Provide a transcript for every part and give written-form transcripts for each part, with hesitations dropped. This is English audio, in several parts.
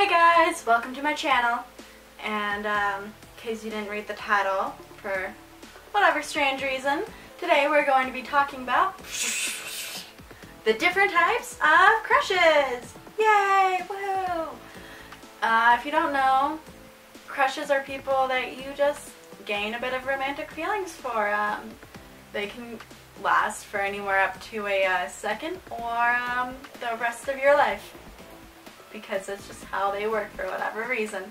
Hey guys, welcome to my channel, and in case you didn't read the title for whatever strange reason, today we're going to be talking about the different types of crushes! Yay! Woohoo! If you don't know, crushes are people that you just gain a bit of romantic feelings for. They can last for anywhere up to a second or the rest of your life, because it's just how they work for whatever reason.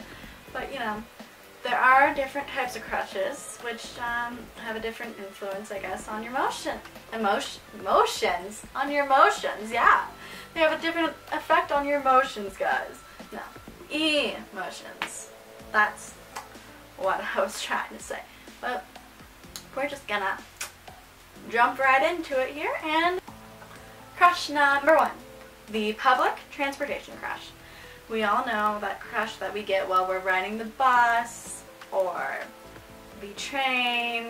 But you know, there are different types of crushes which have a different influence, I guess, on your emotions. On your emotions, yeah. They have a different effect on your emotions, guys. No, emotions. That's what I was trying to say. But we're just gonna jump right into it here. And crush number one, the public transportation crush. We all know that crush that we get while we're riding the bus, or the train,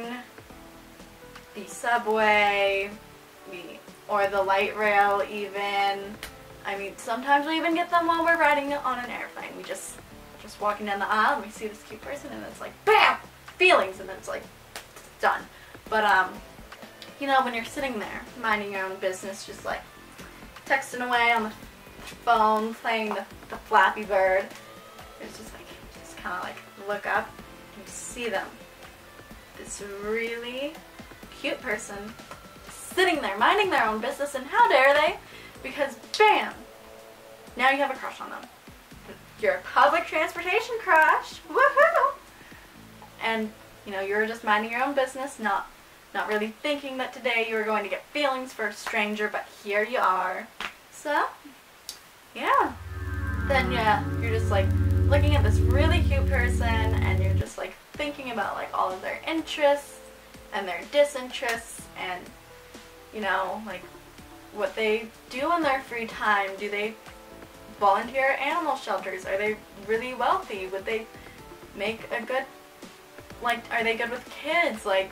the subway, or the light rail even. I mean, sometimes we even get them while we're riding on an airplane. We just walking down the aisle and we see this cute person and it's like, BAM! Feelings, and then it's like, it's done. But you know, when you're sitting there minding your own business, just like texting away on the phone, playing the Flappy Bird, it's just like, just kind of like look up and you see them. This really cute person sitting there minding their own business, and how dare they? Because BAM! Now you have a crush on them. Your public transportation crush. Woohoo! And you know, you're just minding your own business, not really thinking that today you were going to get feelings for a stranger, but here you are. So, yeah. Then yeah, you're just like looking at this really cute person and you're just like thinking about like all of their interests and their disinterests, and you know, like what they do in their free time. Do they volunteer at animal shelters? Are they really wealthy? Would they make a good, like, are they good with kids? Like,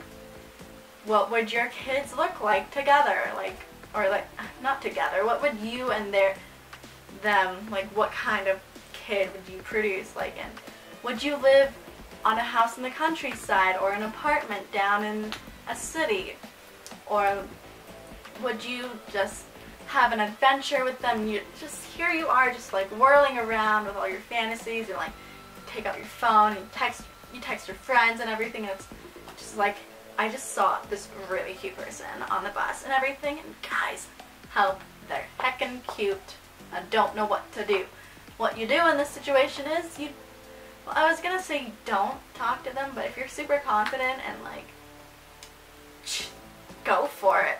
what would your kids look like together? Like, or like, not together, what would you and them, like, what kind of kid would you produce? Like, and would you live on a house in the countryside or an apartment down in a city? Or would you just have an adventure with them? You just, here you are just like whirling around with all your fantasies, and like take out your phone and you text your friends and everything, and it's just like, I just saw this really cute person on the bus and everything, and guys, help, they're heckin' cute. I don't know what to do. What you do in this situation is well, I was gonna say you don't talk to them, but if you're super confident and like, go for it.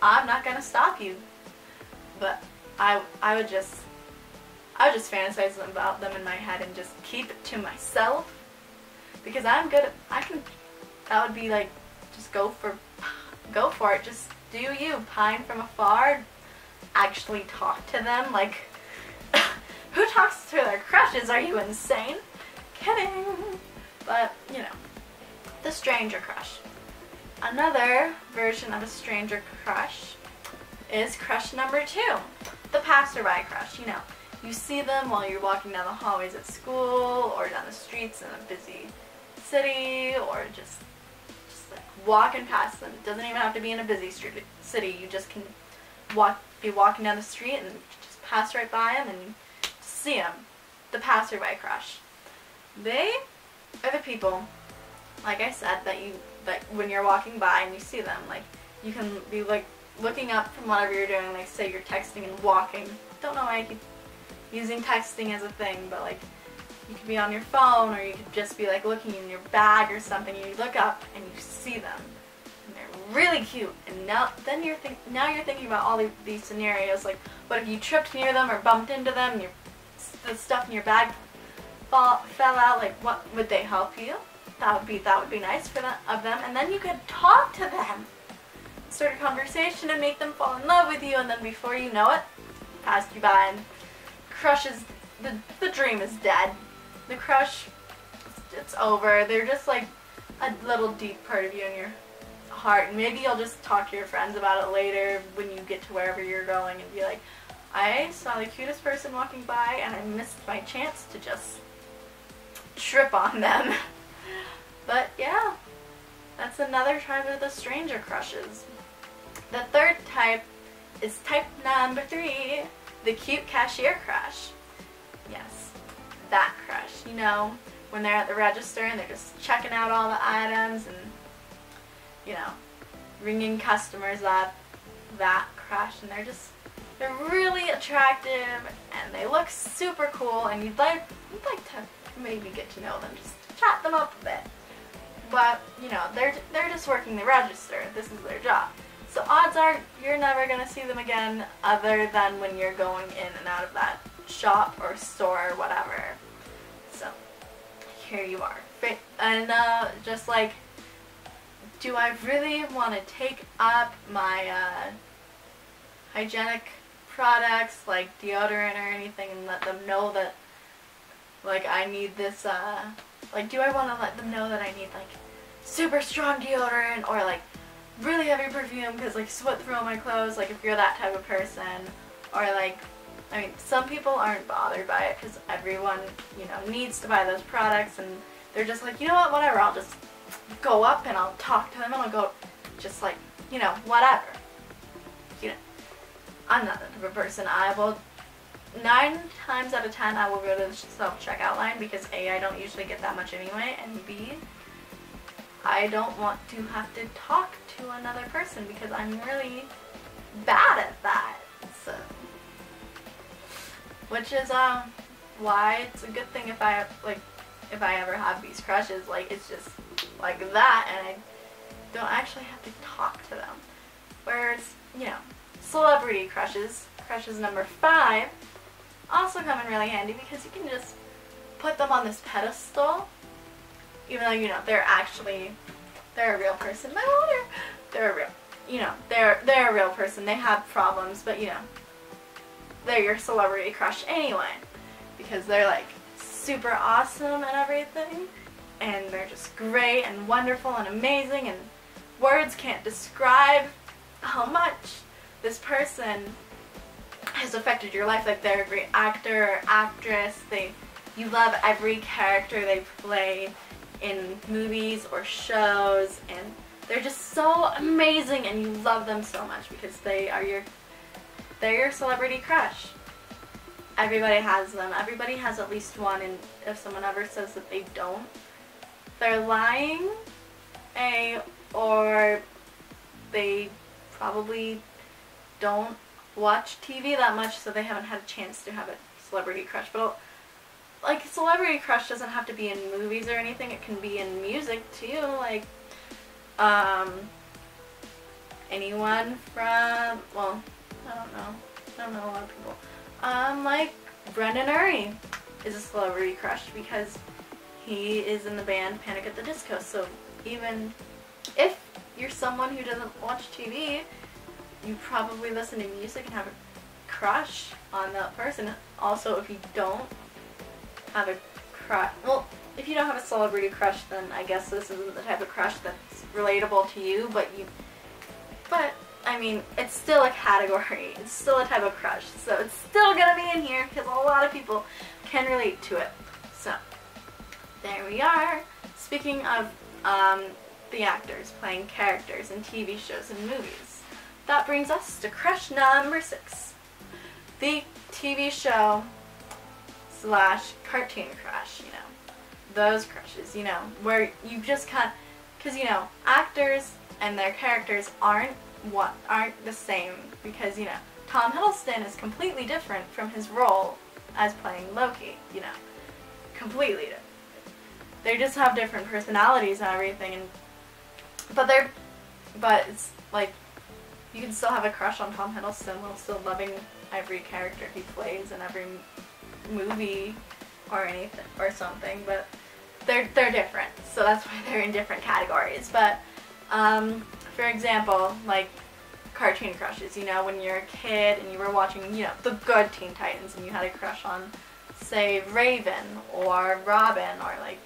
I'm not gonna stop you. But I would just fantasize about them in my head and just keep it to myself, because I'm good at, that would be like, just go for it, just do you, pine from afar, actually talk to them. Like, who talks to their crushes? Are you insane? Kidding. But, you know, the stranger crush. Another version of a stranger crush is crush number two, the passerby crush. You know, you see them while you're walking down the hallways at school, or down the streets in a busy city, or just like walking past them. It doesn't even have to be in a busy city. You just can be walking down the street and just pass right by them and see them. The passerby crush. They are the people, like I said, that when you're walking by and you see them, like, you can be like looking up from whatever you're doing, like say you're texting and walking. Don't know why I keep using texting as a thing, but like, you could be on your phone, or you could just be like looking in your bag or something, and you look up and you see them, and they're really cute. And now you're thinking about all these scenarios, like, what if you tripped near them or bumped into them, and the stuff in your bag fell out? Like, what would they help you? That would be nice of them, and then you could talk to them, start a conversation, and make them fall in love with you, and then before you know it, passed you by, and the dream is dead. The crush, it's over. They're just like a little deep part of you in your heart, and maybe you'll just talk to your friends about it later when you get to wherever you're going and be like, I saw the cutest person walking by and I missed my chance to just trip on them. But yeah, that's another type of the stranger crushes. The third type is type number 3, the cute cashier crush. Yes, that crush. You know, when they're at the register and they're just checking out all the items and, you know, ringing customers up. That crush, and they're really attractive and they look super cool, and you'd like to maybe get to know them, just chat them up a bit. But, you know, they're just working the register. This is their job. So odds are you're never going to see them again other than when you're going in and out of that shop or store or whatever. So, here you are. And just like, do I really want to take up my hygienic products like deodorant or anything and let them know that, like, I need this, like, do I want to let them know that I need, like, super strong deodorant or, like, really heavy perfume because, like, sweat through all my clothes, like, if you're that type of person, or, like, I mean, some people aren't bothered by it because everyone, you know, needs to buy those products, and they're just like, you know what, whatever, I'll just go up and I'll talk to them and I'll go, just like, you know, whatever. You know, I'm not that type of person. I will, 9 times out of 10, I will go to the self-checkout line because A, I don't usually get that much anyway, and B, I don't want to have to talk to another person because I'm really bad at that. So, which is why it's a good thing if I ever have these crushes, like, it's just like that, and I don't actually have to talk to them. Whereas, you know, celebrity crushes number 5, also come in really handy because you can just put them on this pedestal, even though, you know, they're a real person. My water! They're a real, you know, they're a real person. They have problems, but, you know, they're your celebrity crush anyway, because they're, like, super awesome and everything, and they're just great and wonderful and amazing, and words can't describe how much this person has affected your life. Like, they're a great actor or actress, you love every character they play in movies or shows, and they're just so amazing, and you love them so much because they're your celebrity crush. Everybody has them. Everybody has at least one, and if someone ever says that they don't, they're lying, or they probably don't watch TV that much, so they haven't had a chance to have a celebrity crush. But, like, celebrity crush doesn't have to be in movies or anything. It can be in music too. Like, anyone from, well, I don't know a lot of people. Like, Brendan Urie is a celebrity crush because he is in the band Panic at the Disco. So even if you're someone who doesn't watch TV, you probably listen to music and have a crush on that person. Also, if you don't have a crush, well, if you don't have a celebrity crush, then I guess this isn't the type of crush that's relatable to you, but I mean, it's still a category. It's still a type of crush. So it's still gonna be in here because a lot of people can relate to it. So, there we are. Speaking of the actors playing characters in TV shows and movies, that brings us to crush number 6. The TV show / cartoon crush, you know. Those crushes, you know, where you just can't, because, you know, actors and their characters aren't the same, because, you know, Tom Hiddleston is completely different from his role as playing Loki, you know, completely different. They just have different personalities and everything, and but it's like, you can still have a crush on Tom Hiddleston while still loving every character he plays in every movie or anything or something, but they're different, so that's why they're in different categories. But for example, like cartoon crushes, you know, when you're a kid and you were watching, you know, the good Teen Titans, and you had a crush on, say, Raven or Robin or like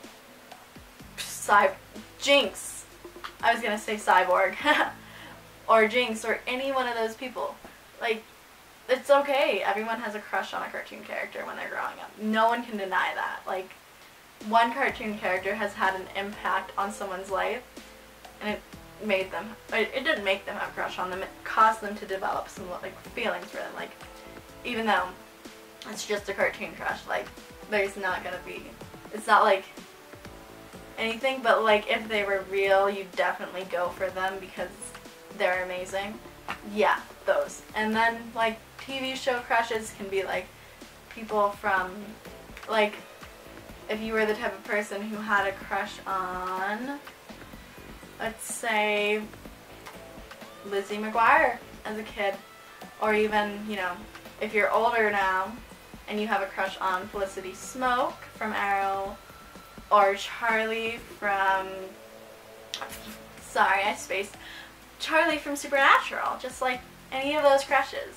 Jinx. I was gonna say Cyborg or Jinx or any one of those people. Like, it's okay. Everyone has a crush on a cartoon character when they're growing up. No one can deny that. Like, one cartoon character has had an impact on someone's life, and it made them, it didn't make them have a crush on them, it caused them to develop some, like, feelings for them. Like, even though it's just a cartoon crush, like, there's not gonna be, it's not like anything, but like, if they were real, you definitely go for them because they're amazing. Yeah, those. And then, like, TV show crushes can be like people from, like, if you were the type of person who had a crush on, let's say, Lizzie McGuire as a kid, or even, you know, if you're older now and you have a crush on Felicity Smoke from Arrow, or Charlie from, sorry, I spaced, Charlie from Supernatural, just like any of those crushes.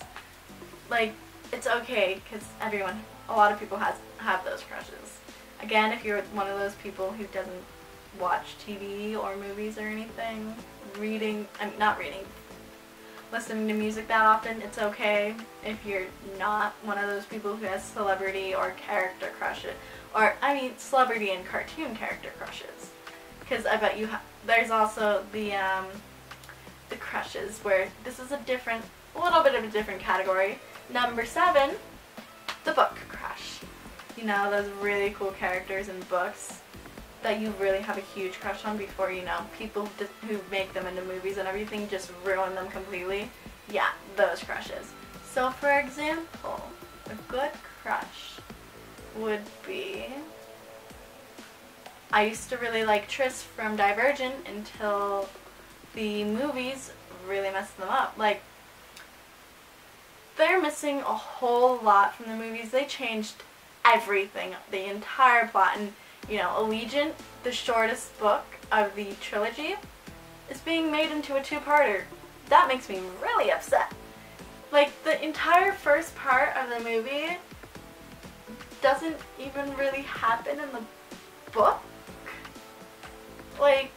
Like, it's okay, because a lot of people have those crushes. Again, if you're one of those people who doesn't watch TV or movies or anything, listening to music that often, it's okay if you're not one of those people who has celebrity or character crushes, or, I mean, celebrity and cartoon character crushes. Because I bet you there's also the crushes where this is a little bit of a different category. Number 7, the book crush. You know, those really cool characters in books that you really have a huge crush on before, you know, people who make them into movies and everything just ruin them completely. Yeah, those crushes. So, for example, a good crush would be, I used to really like Tris from Divergent until the movies really messed them up. Like, they're missing a whole lot from the movies. They changed everything, the entire plot, and, you know, Allegiant, the shortest book of the trilogy, is being made into a 2-parter. That makes me really upset. Like, the entire first part of the movie doesn't even really happen in the book. Like,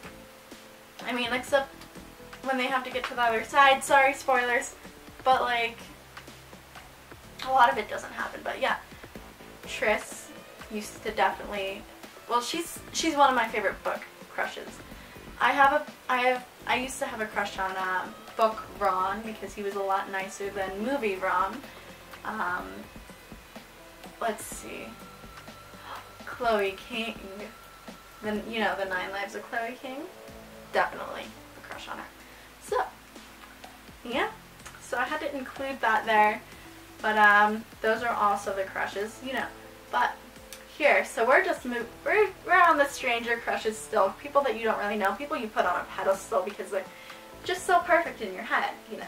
I mean, except when they have to get to the other side. Sorry, spoilers. But, like, a lot of it doesn't happen. But, yeah. Tris used to definitely, well, she's one of my favorite book crushes. I used to have a crush on book Ron because he was a lot nicer than movie Ron. Let's see, Chloe King, you know, the 9 Lives of Chloe King, definitely a crush on her. So, yeah, so I had to include that there. But those are also the crushes, you know. But here, so we're on the stranger crushes still. People that you don't really know, people you put on a pedestal because they're just so perfect in your head, you know.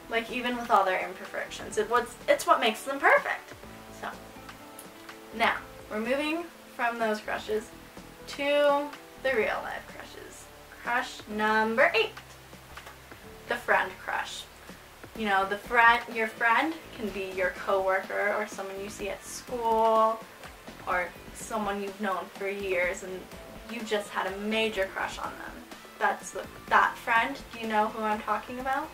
Like, even with all their imperfections, it's what makes them perfect. So, now we're moving from those crushes to the real life crushes. Crush number 8, the friend crush. You know, your friend can be your coworker or someone you see at school or someone you've known for years and you just had a major crush on them. That friend, do you know who I'm talking about?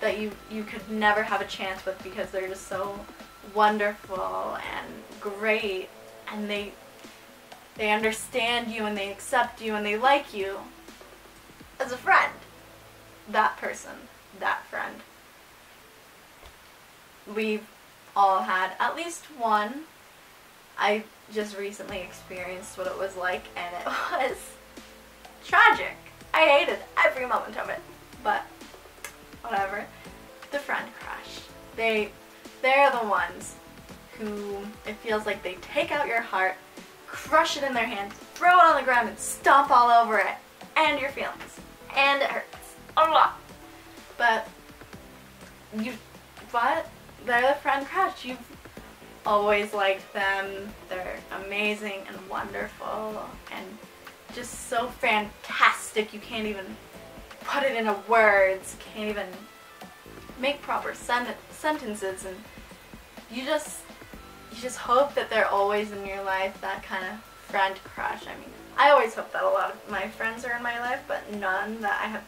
That you could never have a chance with because they're just so wonderful and great, and they understand you and they accept you and they like you as a friend. That person. That friend. We've all had at least one. I just recently experienced what it was like, and it was tragic. I hated every moment of it, but whatever. The friend crush. They're the ones who it feels like they take out your heart, crush it in their hands, throw it on the ground, and stomp all over it, and your feelings, and it hurts a lot. But they're the friend crush. You've always liked them. They're amazing and wonderful and just so fantastic. You can't even put it into words. Can't even make proper sentences. And you just hope that they're always in your life. That kind of friend crush. I mean, I always hope that a lot of my friends are in my life, but none that I have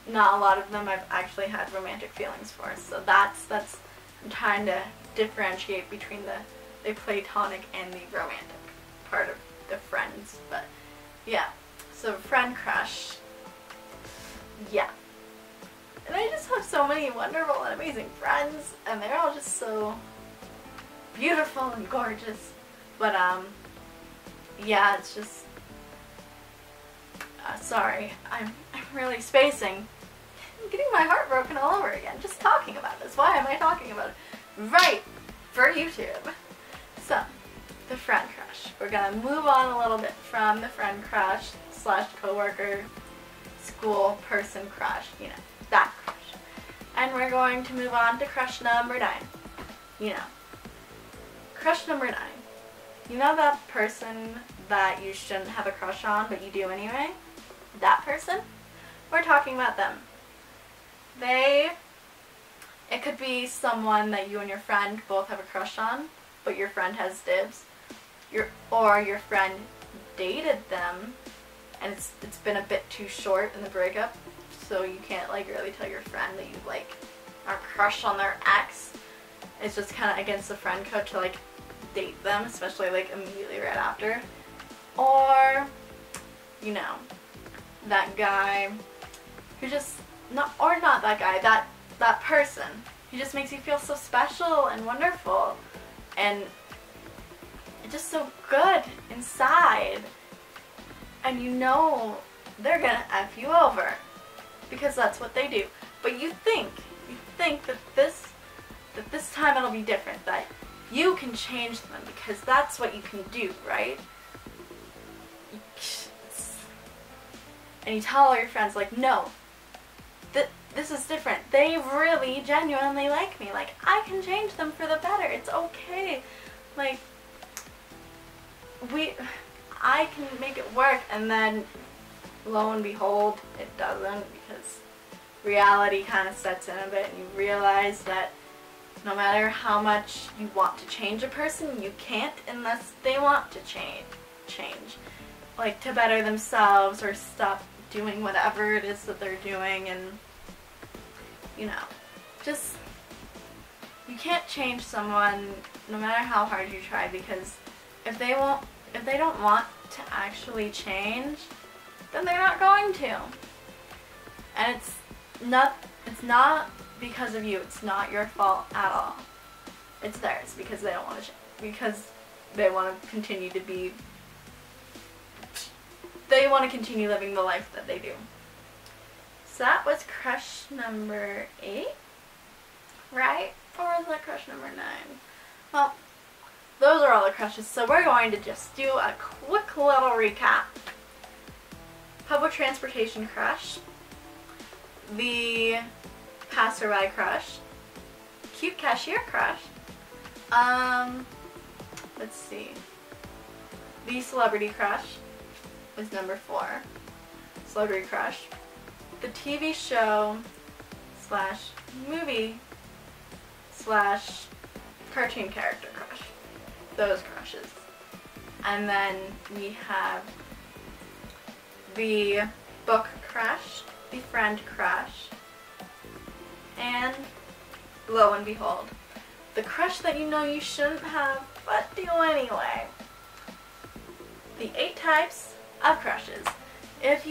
not a lot of them I've actually had romantic feelings for. So that's I'm trying to differentiate between the platonic and the romantic part of the friends. But yeah, so friend crush. Yeah. And I just have so many wonderful and amazing friends, and they're all just so beautiful and gorgeous. But yeah, it's just sorry, I'm really spacing. I'm getting my heart broken all over again just talking about this. Why am I talking about it? Right, for YouTube. So, the friend crush. We're gonna move on a little bit from the friend crush / coworker, school person crush, you know, that crush. And we're going to move on to crush number 9. You know, crush number 9. You know that person that you shouldn't have a crush on, but you do anyway? That person? We're talking about them. It could be someone that you and your friend both have a crush on, but your friend has dibs. Or your friend dated them, and it's been a bit too short in the breakup, so you can't like really tell your friend that you like are crush on their ex. It's just kind of against the friend code to like date them, especially like immediately right after. Or, you know, that guy who just not that guy, that person who just makes you feel so special and wonderful and just so good inside, and you know they're gonna F you over because that's what they do. But you think that this time it'll be different, that you can change them because that's what you can do, right? And you tell all your friends, like, no, this is different. They really genuinely like me. Like, I can change them for the better. It's okay. Like, I can make it work. And then, lo and behold, it doesn't, because reality kind of sets in a bit, and you realize that no matter how much you want to change a person, you can't unless they want to change. Like, to better themselves or stop doing whatever it is that they're doing. And you know, just, you can't change someone no matter how hard you try, because if they don't want to actually change, then they're not going to. And it's not because of you. It's not your fault at all. It's theirs, because they don't want to change, because they want to continue living the life that they do. So that was crush number 8, right? Or was that crush number 9? Well, those are all the crushes, so we're going to just do a quick little recap. Public transportation crush, the passerby crush, cute cashier crush, let's see, the celebrity crush was number 4, celebrity crush, the TV show / movie / cartoon character crush, those crushes. And then we have the book crush, the friend crush, and lo and behold, the crush that you know you shouldn't have but do anyway. The 8 types of crushes. If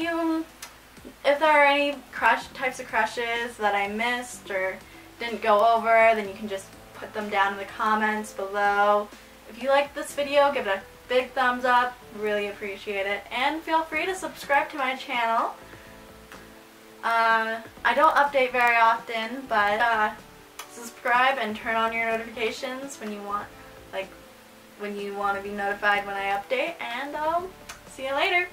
there are any types of crushes that I missed or didn't go over, then you can just put them down in the comments below. If you liked this video, give it a big thumbs up, really appreciate it, and feel free to subscribe to my channel. I don't update very often, but subscribe and turn on your notifications when you want to be notified when I update, and I'll see you later.